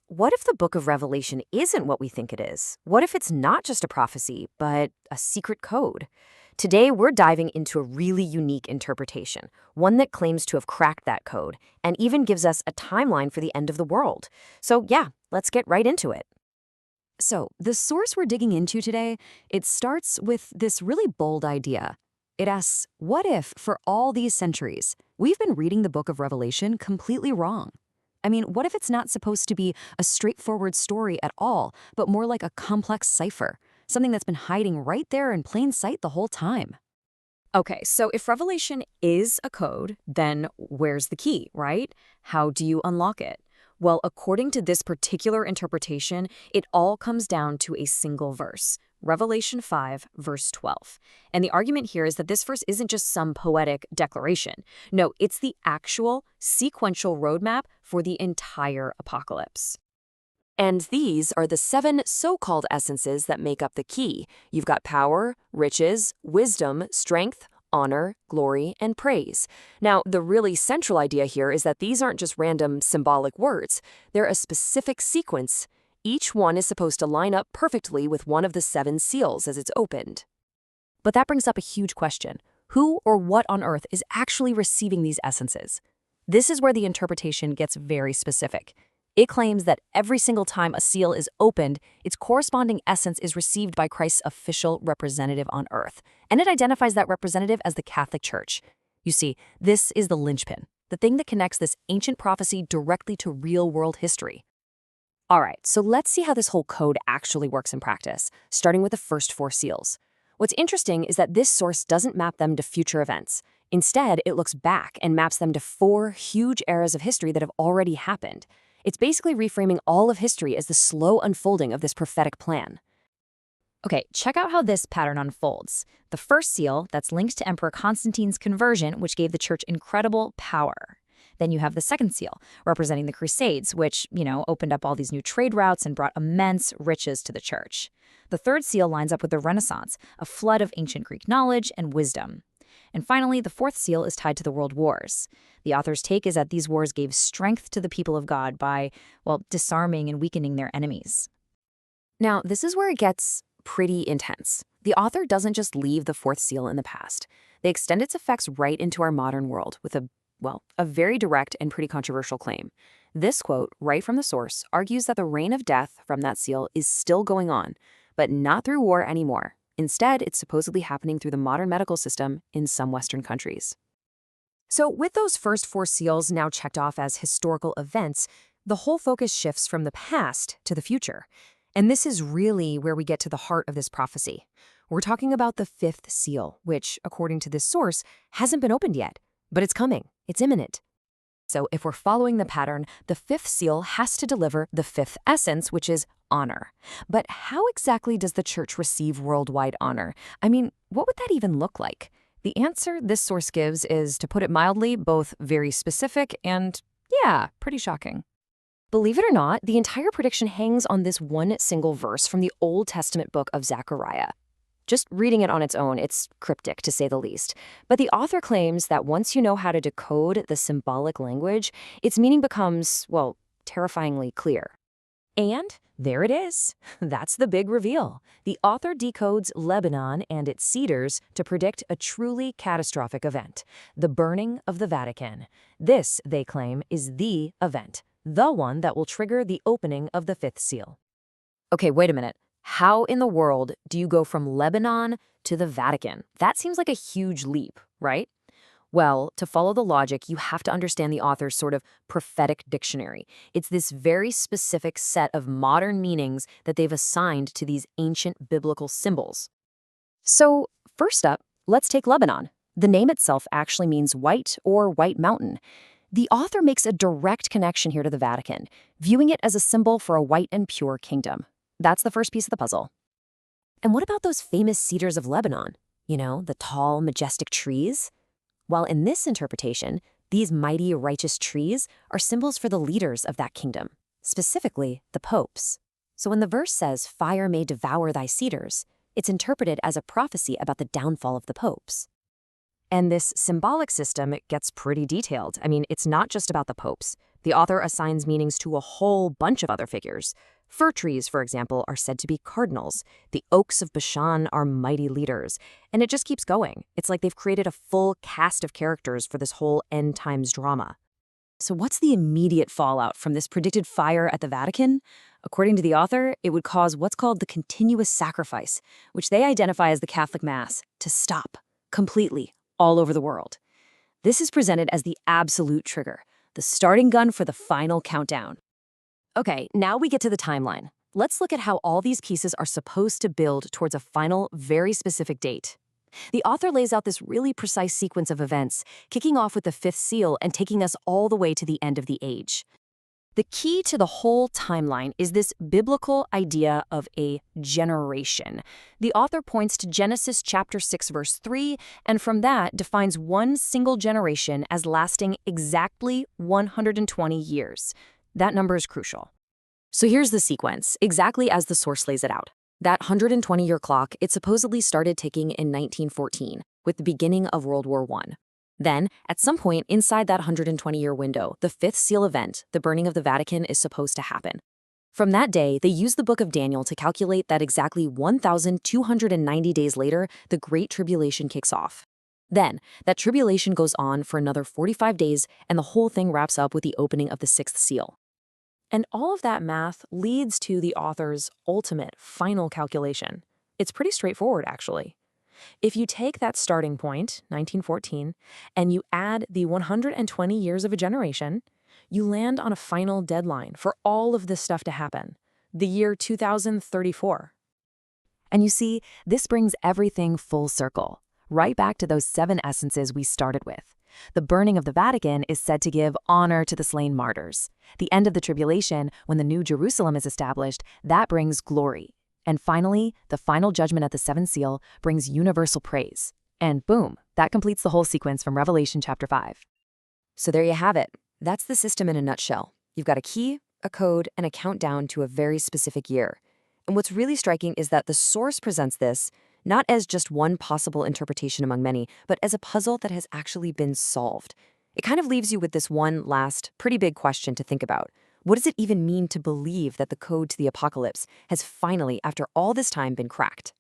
what if the book of Revelation isn't what we think it is? What if it's not just a prophecy, but a secret code? Today, we're diving into a really unique interpretation, one that claims to have cracked that code and even gives us a timeline for the end of the world. So yeah, let's get right into it. So, the source we're digging into today, it starts with this really bold idea. It asks, what if, for all these centuries, we've been reading the book of Revelation completely wrong? I mean, what if it's not supposed to be a straightforward story at all, but more like a complex cipher, something that's been hiding right there in plain sight the whole time? Okay, so if Revelation is a code, then where's the key, right? How do you unlock it? Well, according to this particular interpretation, it all comes down to a single verse, Revelation 5, verse 12. And the argument here is that this verse isn't just some poetic declaration. No, it's the actual sequential roadmap for the entire apocalypse. And these are the 7 so-called essences that make up the key. You've got power, riches, wisdom, strength, honor, glory, and praise. Now, the really central idea here is that these aren't just random symbolic words. They're a specific sequence. Each one is supposed to line up perfectly with one of the 7 seals as it's opened. But that brings up a huge question. Who or what on earth is actually receiving these essences? This is where the interpretation gets very specific. It claims that every single time a seal is opened, its corresponding essence is received by Christ's official representative on earth, and it identifies that representative as the Catholic Church. You see, this is the linchpin, the thing that connects this ancient prophecy directly to real-world history. All right, so let's see how this whole code actually works in practice, starting with the first 4 seals. What's interesting is that this source doesn't map them to future events. Instead, it looks back and maps them to 4 huge eras of history that have already happened. It's basically reframing all of history as the slow unfolding of this prophetic plan. Okay, check out how this pattern unfolds. The first seal, that's linked to Emperor Constantine's conversion, which gave the church incredible power. Then you have the second seal, representing the Crusades, which, opened up all these new trade routes and brought immense riches to the church. The third seal lines up with the Renaissance, a flood of ancient Greek knowledge and wisdom. And finally, the fourth seal is tied to the world wars. The author's take is that these wars gave strength to the people of God by, disarming and weakening their enemies. Now, this is where it gets pretty intense. The author doesn't just leave the 4th seal in the past. They extend its effects right into our modern world with a very direct and pretty controversial claim. This quote, right from the source, argues that the reign of death from that seal is still going on, but not through war anymore. Instead, it's supposedly happening through the modern medical system in some Western countries. So with those first 4 seals now checked off as historical events, the whole focus shifts from the past to the future. And this is really where we get to the heart of this prophecy. We're talking about the 5th seal, which, according to this source, hasn't been opened yet. But it's coming. It's imminent. So if we're following the pattern, the 5th seal has to deliver the 5th essence, which is honor. But how exactly does the church receive worldwide honor? I mean, what would that even look like? The answer this source gives is, to put it mildly, both very specific and, pretty shocking. Believe it or not, the entire prediction hangs on this one single verse from the Old Testament book of Zechariah. Just reading it on its own, it's cryptic, to say the least. But the author claims that once you know how to decode the symbolic language, its meaning becomes, terrifyingly clear. And there it is. That's the big reveal. The author decodes Lebanon and its cedars to predict a truly catastrophic event, the burning of the Vatican. This, they claim, is the event, the one that will trigger the opening of the 5th seal. Okay, wait a minute. How in the world do you go from Lebanon to the Vatican? That seems like a huge leap, right? Well, to follow the logic, you have to understand the author's sort of prophetic dictionary. It's this very specific set of modern meanings that they've assigned to these ancient biblical symbols. So, first up, let's take Lebanon. The name itself actually means white or white mountain. The author makes a direct connection here to the Vatican, viewing it as a symbol for a white and pure kingdom. That's the first piece of the puzzle. And what about those famous cedars of Lebanon? The tall, majestic trees? While in this interpretation, these mighty, righteous trees are symbols for the leaders of that kingdom, specifically the popes. So when the verse says, "Fire may devour thy cedars," it's interpreted as a prophecy about the downfall of the popes. And this symbolic system, it gets pretty detailed. I mean, it's not just about the popes. The author assigns meanings to a whole bunch of other figures. Fir trees, for example, are said to be cardinals. The oaks of Bashan are mighty leaders. And it just keeps going. It's like they've created a full cast of characters for this whole end times drama. So what's the immediate fallout from this predicted fire at the Vatican? According to the author, it would cause what's called the continuous sacrifice, which they identify as the Catholic Mass, to stop completely all over the world. This is presented as the absolute trigger, the starting gun for the final countdown. Okay, now we get to the timeline. Let's look at how all these pieces are supposed to build towards a final, very specific date. The author lays out this really precise sequence of events, kicking off with the fifth seal and taking us all the way to the end of the age. The key to the whole timeline is this biblical idea of a generation. The author points to Genesis chapter 6, verse 3, and from that defines one single generation as lasting exactly 120 years. That number is crucial. So here's the sequence, exactly as the source lays it out. That 120-year clock, it supposedly started ticking in 1914, with the beginning of World War I. Then, at some point inside that 120-year window, the fifth seal event, the burning of the Vatican, is supposed to happen. From that day, they use the book of Daniel to calculate that exactly 1,290 days later, the Great Tribulation kicks off. Then, that tribulation goes on for another 45 days, and the whole thing wraps up with the opening of the sixth seal. And all of that math leads to the author's ultimate, final calculation. It's pretty straightforward, actually. If you take that starting point, 1914, and you add the 120 years of a generation, you land on a final deadline for all of this stuff to happen, the year 2034. And you see, this brings everything full circle, right back to those 7 essences we started with. The burning of the Vatican is said to give honor to the slain martyrs. The end of the tribulation, when the New Jerusalem is established, that brings glory. And finally, the final judgment at the 7th seal brings universal praise. And boom, that completes the whole sequence from Revelation chapter 5. So there you have it. That's the system in a nutshell. You've got a key, a code, and a countdown to a very specific year. And what's really striking is that the source presents this not as just one possible interpretation among many, but as a puzzle that has actually been solved. It kind of leaves you with this one last, pretty big question to think about. What does it even mean to believe that the code to the apocalypse has finally, after all this time, been cracked?